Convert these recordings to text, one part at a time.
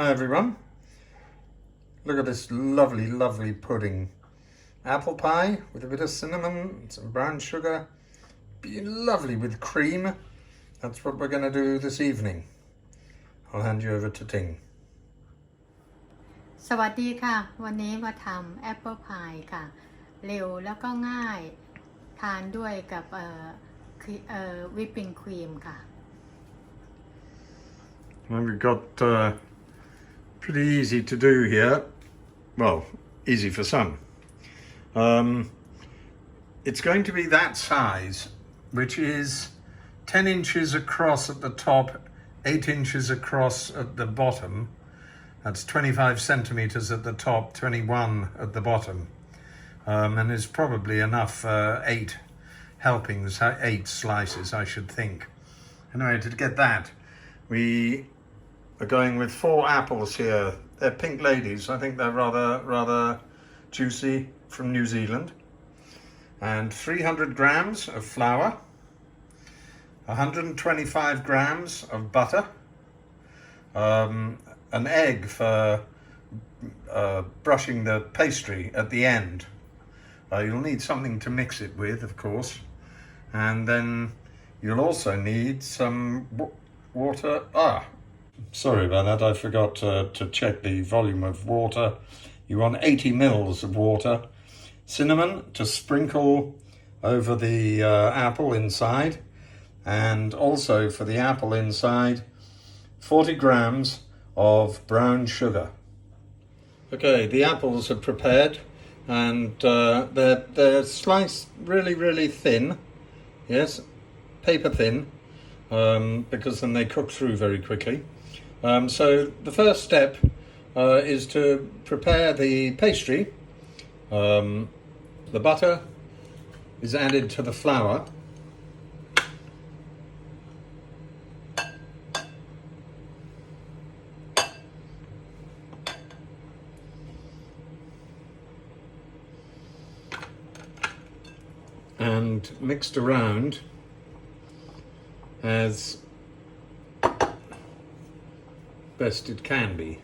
Hi everyone. Look at this lovely pudding. Apple pie with a bit of cinnamon, some brown sugar. Be lovely with cream. That's what we're going to do this evening. I'll hand you over to Ting. สวัสดีค่ะวันนี้มาทำแอปเปิลพายค่ะเร็วแล้วก็ง่ายทานด้วยกับวิปปิ้งครีมค่ะ Well, we've got pretty easy to do here. Well, easy for some. It's going to be that size, which is 10 inches across at the top, 8 inches across at the bottom. That's 25 centimeters at the top, 21 at the bottom. And is probably enough for 8 helpings, 8 slices, I should think. Anyway, to get that, we are going with 4 apples here. They're pink ladies. I think they're rather juicy, from New Zealand. And 300 grams of flour, 125 grams of butter, an egg for brushing the pastry at the end. You'll need something to mix it with, of course. And then you'll also need some water. Sorry about that, I forgot to check the volume of water. You want 80 mils of water. Cinnamon to sprinkle over the apple inside. And also for the apple inside, 40 grams of brown sugar. Okay, the apples are prepared and they're sliced really thin. Yes, paper thin, because then they cook through very quickly. So the first step is to prepare the pastry. The butter is added to the flour. And mixed around as best it can be.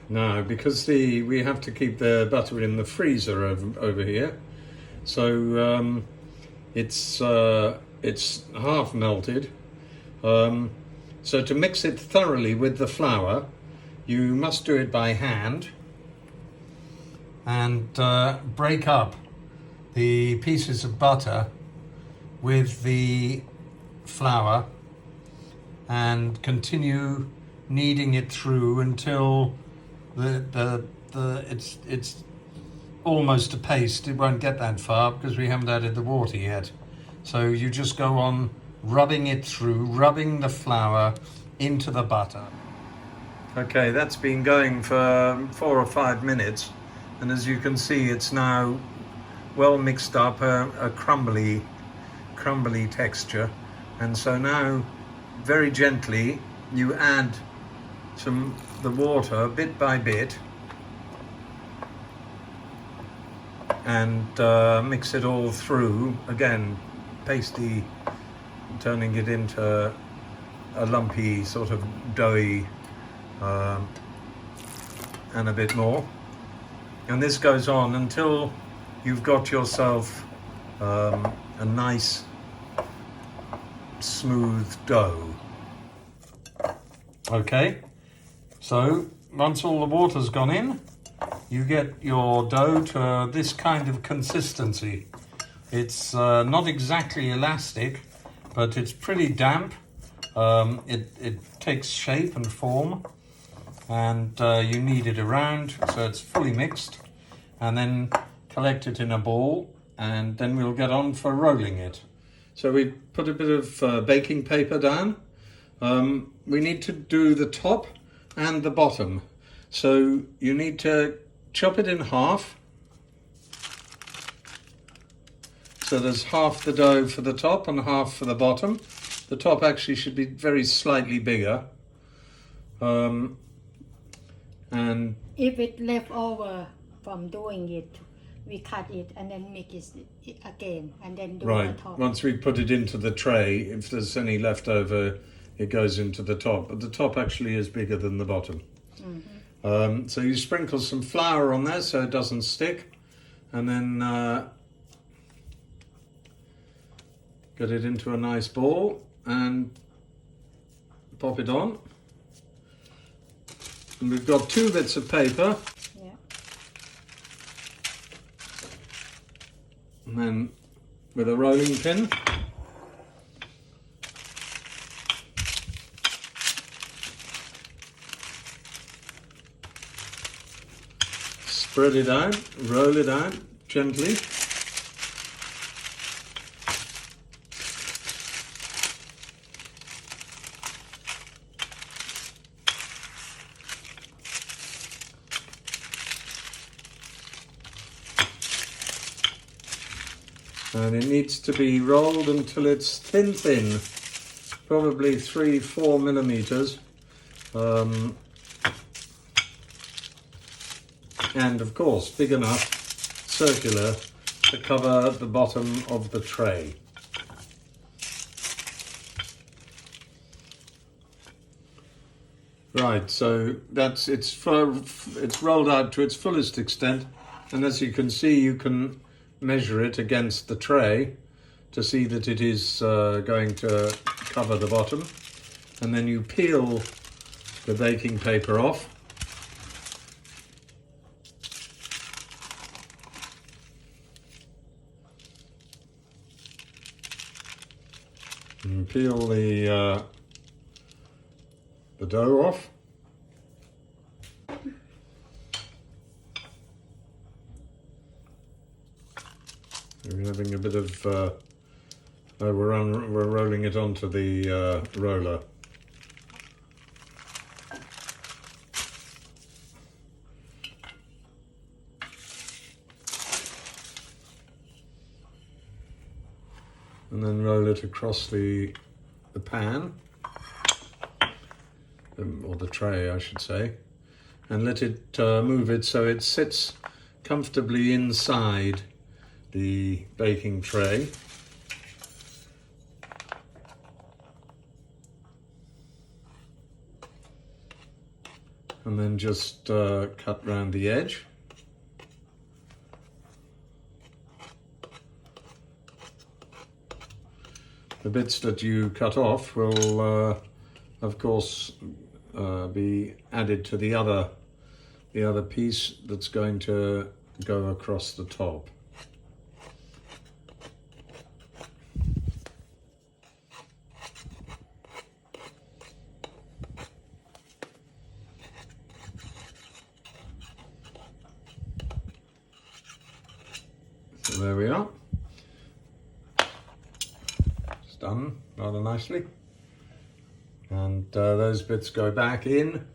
Now, because we have to keep the butter in the freezer over here, so it's half melted. So to mix it thoroughly with the flour, you must do it by hand and break up the pieces of butter with the flour and continue kneading it through until it's almost a paste. It won't get that far because we haven't added the water yet. So you just go on rubbing it through, rubbing the flour into the butter. Okay, that's been going for 4 or 5 minutes. And as you can see, it's now well mixed up, a crumbly texture. And so now, very gently, you add the water bit by bit and mix it all through. Again, pasty, turning it into a lumpy sort of doughy and a bit more. And this goes on until you've got yourself a nice smooth dough. Okay, so once all the water's gone in, you get your dough to this kind of consistency. It's not exactly elastic, but it's pretty damp. It takes shape and form, and you knead it around so it's fully mixed, and then collect it in a ball, and then we'll get on for rolling it. So we put a bit of baking paper down. We need to do the top and the bottom. So you need to chop it in half. So there's half the dough for the top and half for the bottom. The top actually should be very slightly bigger. And if it left over from doing it, we cut it and then make it again and then do the top. Once we put it into the tray, if there's any left over, it goes into the top, but the top actually is bigger than the bottom. So you sprinkle some flour on there so it doesn't stick, and then get it into a nice ball and pop it on. And we've got 2 bits of paper. Yeah. And then with a rolling pin, spread it out, roll it out gently. And it needs to be rolled until it's thin, probably 3-4 millimeters. And of course, big enough, circular, to cover the bottom of the tray. Right, so it's rolled out to its fullest extent, and as you can see, you can measure it against the tray to see that it is going to cover the bottom, and then you peel the baking paper off. And peel the dough off. We're having a bit of, we're rolling it onto the roller. And then roll it across the pan, or the tray I should say, and let it move it so it sits comfortably inside the baking tray. And then just cut round the edge. The bits that you cut off will, of course, be added to the other piece that's going to go across the top. So there we are. It's done rather nicely. And those bits go back in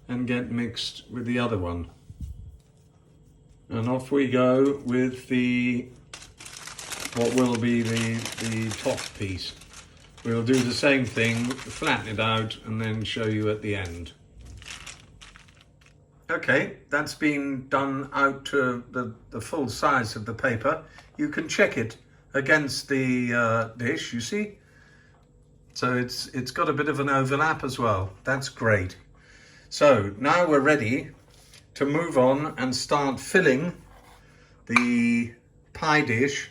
and get mixed with the other one. And off we go with what will be the top piece. We'll do the same thing, flatten it out, and then show you at the end. Okay, that's been done out to the full size of the paper. You can check it against the dish, you see? So it's got a bit of an overlap as well. That's great. So now we're ready to move on and start filling the pie dish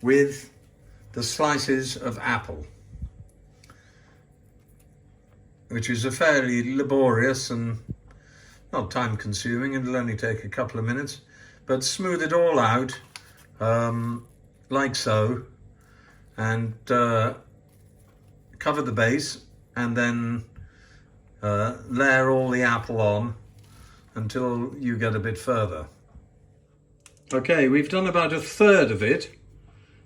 with the slices of apple, which is a fairly laborious and not time consuming. It'll only take a couple of minutes, but smooth it all out like so, and cover the base, and then layer all the apple on until you get a bit further. Okay, we've done about a third of it,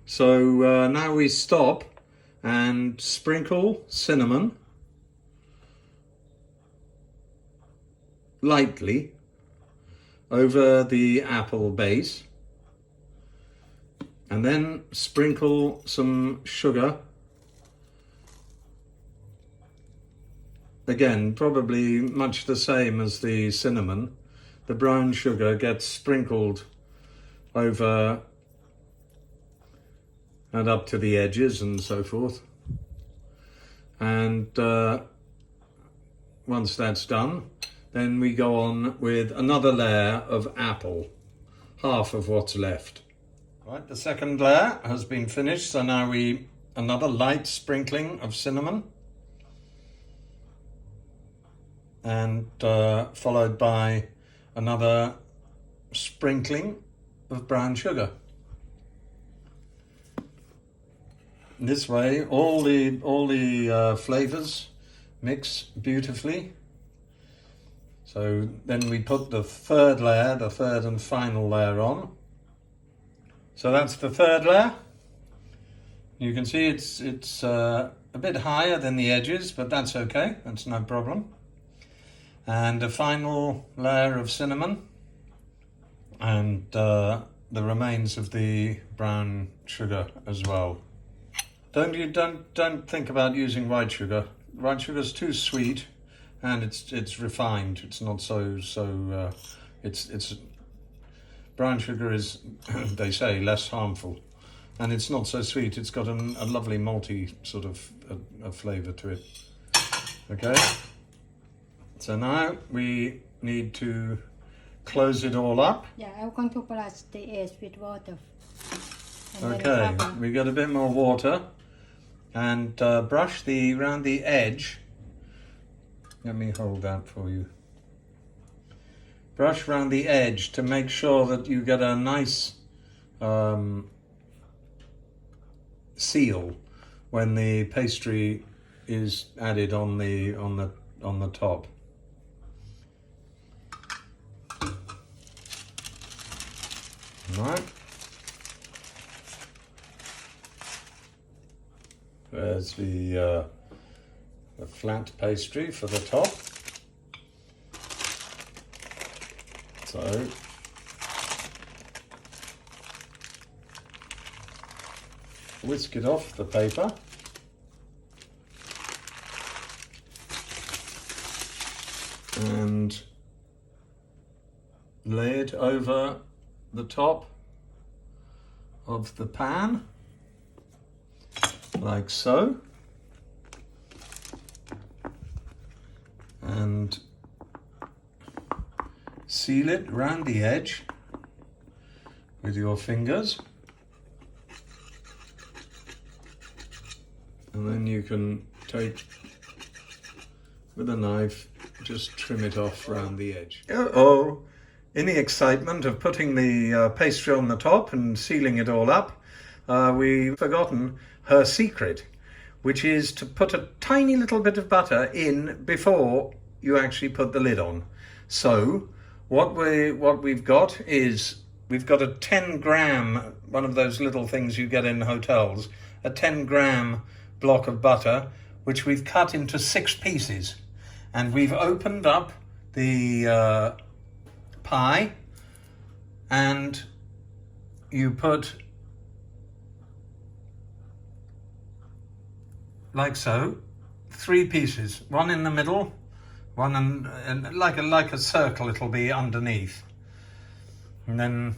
so now we stop and sprinkle cinnamon lightly over the apple base, and then sprinkle some sugar. Again, probably much the same as the cinnamon. The brown sugar gets sprinkled over and up to the edges and so forth. And once that's done, then we go on with another layer of apple, half of what's left. Right, the second layer has been finished, so now another light sprinkling of cinnamon, and followed by another sprinkling of brown sugar. This way, all the flavors mix beautifully. So then we put the third layer, the third and final layer on. So that's the third layer. You can see it's a bit higher than the edges, but that's okay. That's no problem. And a final layer of cinnamon, and the remains of the brown sugar as well. Don't think about using white sugar. White sugar is too sweet, and it's refined. It's not so. It's brown sugar is, they say, less harmful, and it's not so sweet. It's got a lovely malty sort of a flavour to it. Okay. So now we need to close it all up. Yeah, I'm going to brush the edge with water. Okay, we got a bit more water, and brush around the edge. Let me hold that for you. Brush around the edge to make sure that you get a nice seal when the pastry is added on the top. Right. There's the flat pastry for the top. So whisk it off the paper. And lay it over the top of the pan, like so, and seal it around the edge with your fingers, and then you can take with a knife, just trim it off around the edge. Uh-oh. In the excitement of putting the pastry on the top and sealing it all up, we've forgotten her secret, which is to put a tiny little bit of butter in before you actually put the lid on. So what we've got is, we've got a 10-gram, one of those little things you get in hotels, a 10-gram block of butter, which we've cut into 6 pieces. And we've opened up the pie, and you put, like so, 3 pieces, one in the middle, one and like a circle it'll be underneath. And then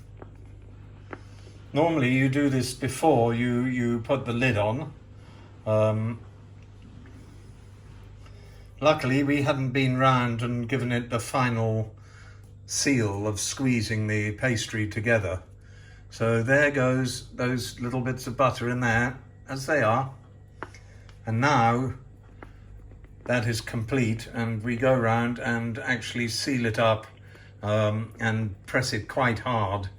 normally you do this before you put the lid on. Luckily we hadn't been round and given it the final seal of squeezing the pastry together. So there goes those little bits of butter in there, as they are. And now that is complete, and we go round and actually seal it up and press it quite hard.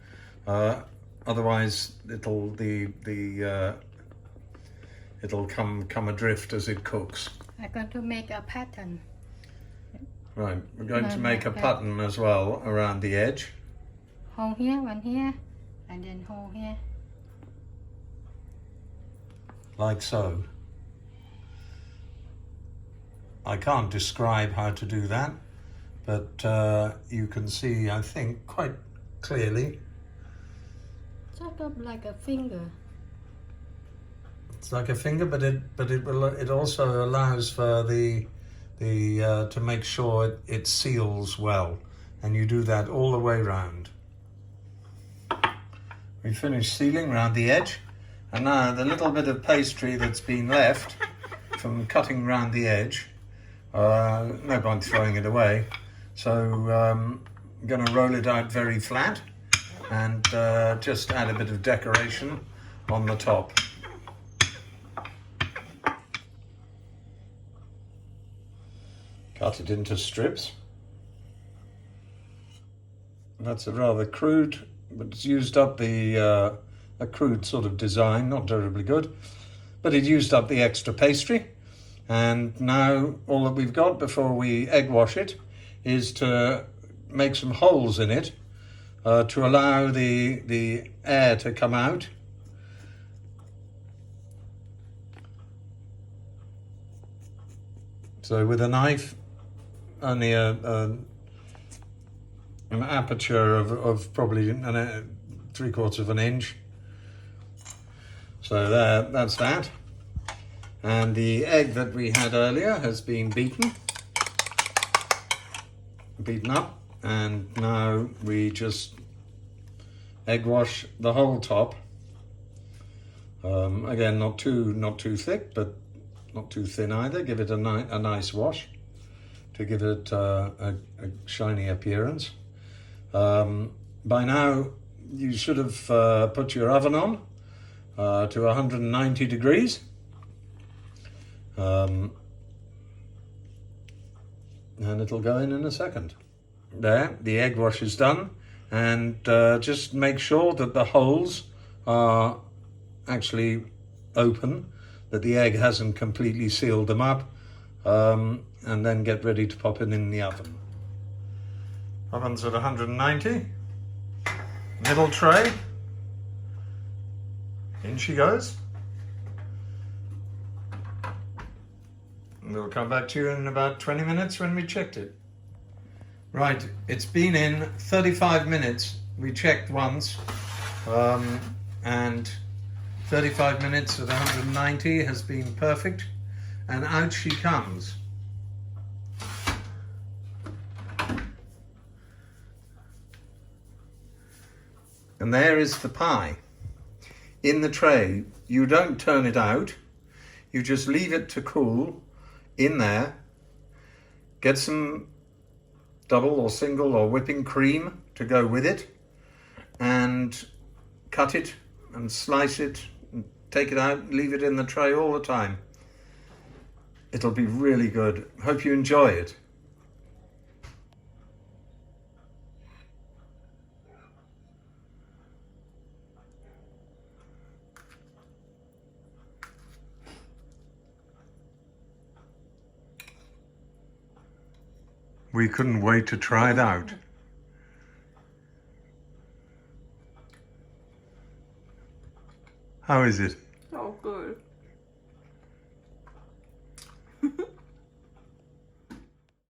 Otherwise it'll come adrift as it cooks. I'm going to make a pattern. Right, we're going to make a pattern as well around the edge. Hole here, one here, and then hole here. Like so. I can't describe how to do that, but you can see, I think, quite clearly. Sort of like a finger. It's like a finger, but it also allows for the to make sure it seals well, and you do that all the way round. We finished sealing around the edge, and now the little bit of pastry that's been left from cutting round the edge. No point throwing it away. So I'm going to roll it out very flat and just add a bit of decoration on the top. Cut it into strips. That's a rather crude, but it's used up the a crude sort of design, not terribly good, but it used up the extra pastry. And now all that we've got before we egg wash it is to make some holes in it to allow the air to come out. So with a knife, only an aperture of probably 3/4 of an inch. So that's that. And the egg that we had earlier has been beaten up, and now we just egg wash the whole top. Again, not too thick, but not too thin either. Give it a nice wash to give it a shiny appearance. By now, you should have put your oven on to 190 degrees. And it'll go in a second. There, the egg wash is done, and just make sure that the holes are actually open, that the egg hasn't completely sealed them up, and then get ready to pop it in the oven. Oven's at 190. Middle tray. In she goes. And we'll come back to you in about 20 minutes when we checked it. Right, it's been in 35 minutes. We checked once, and 35 minutes at 190 has been perfect, and out she comes. And there is the pie in the tray. You don't turn it out, you just leave it to cool in there. Get some double or single or whipping cream to go with it, and cut it and slice it and take it out, leave it in the tray all the time. It'll be really good. Hope you enjoy it. We couldn't wait to try it out. How is it?